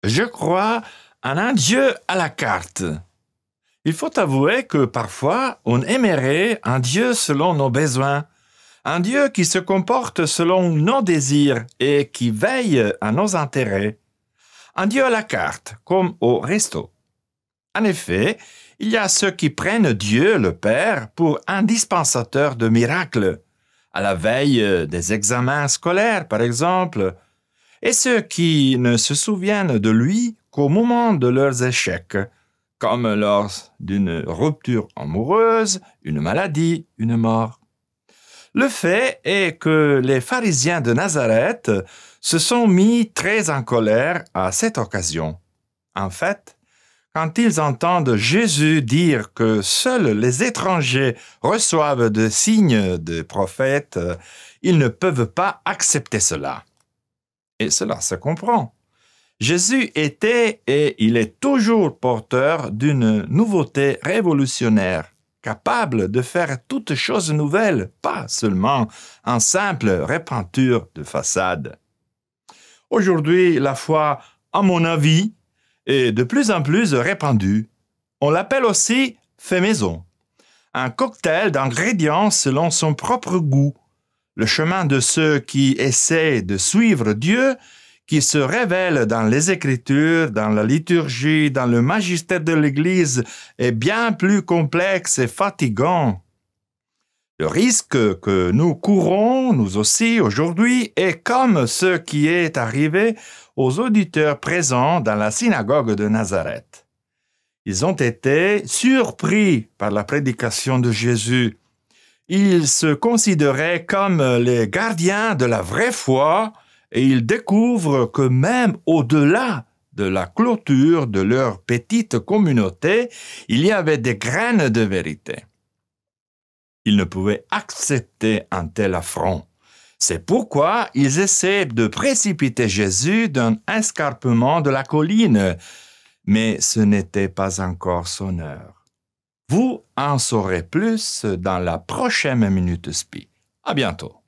Je crois en un Dieu à la carte. Il faut avouer que parfois on aimerait un Dieu selon nos besoins, un Dieu qui se comporte selon nos désirs et qui veille à nos intérêts. Un Dieu à la carte, comme au resto. En effet, il y a ceux qui prennent Dieu, le Père, pour un dispensateur de miracles, à la veille des examens scolaires, par exemple, et ceux qui ne se souviennent de lui qu'au moment de leurs échecs, comme lors d'une rupture amoureuse, une maladie, une mort. Le fait est que les pharisiens de Nazareth se sont mis très en colère à cette occasion. En fait, quand ils entendent Jésus dire que seuls les étrangers reçoivent des signes de prophètes, ils ne peuvent pas accepter cela. Et cela se comprend. Jésus était et il est toujours porteur d'une nouveauté révolutionnaire, capable de faire toutes choses nouvelles, pas seulement en simple repeinture de façade. Aujourd'hui, la foi, à mon avis, est de plus en plus répandue. On l'appelle aussi fait maison, un cocktail d'ingrédients selon son propre goût, le chemin de ceux qui essaient de suivre Dieu, qui se révèle dans les Écritures, dans la liturgie, dans le magistère de l'Église, est bien plus complexe et fatigant. Le risque que nous courons, nous aussi, aujourd'hui, est comme ce qui est arrivé aux auditeurs présents dans la synagogue de Nazareth. Ils ont été surpris par la prédication de Jésus. Ils se considéraient comme les gardiens de la vraie foi et ils découvrent que même au-delà de la clôture de leur petite communauté, il y avait des graines de vérité. Ils ne pouvaient accepter un tel affront. C'est pourquoi ils essaient de précipiter Jésus d'un escarpement de la colline, mais ce n'était pas encore son heure. Vous en saurez plus dans la prochaine Minute Spi. À bientôt.